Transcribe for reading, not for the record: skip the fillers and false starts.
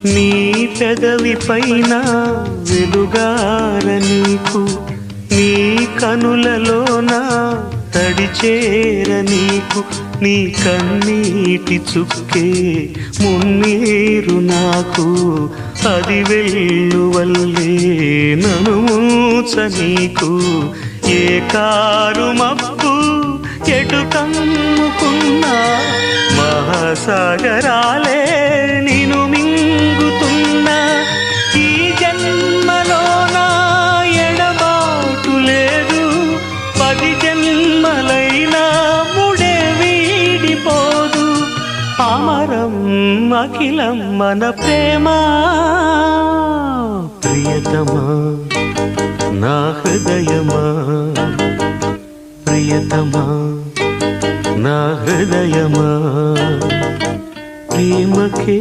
నీ పెదవి పైన వెలుగార నీకు, నీ కనులలోన తడిచేర నీకు, నీ కన్నీటి చుక్కే మున్నీరు నాకు, అది వెల్లువల్లే నను మూచ నీకు. ఏ కారు మబ్బు ఎటు కమ్ముకున్నా మహాసాగరాలే నిను మింగుతున్నా. ఈ జన్మలోన ఎడబాటు లేదు, 10 జన్మలైనా ముడే వీడిపోదు. అమరం అఖిలం మన ప్రేమ. ప్రియతమా నా హృదయమా, ప్రియతమా నా హృదయమా, ప్రేమకే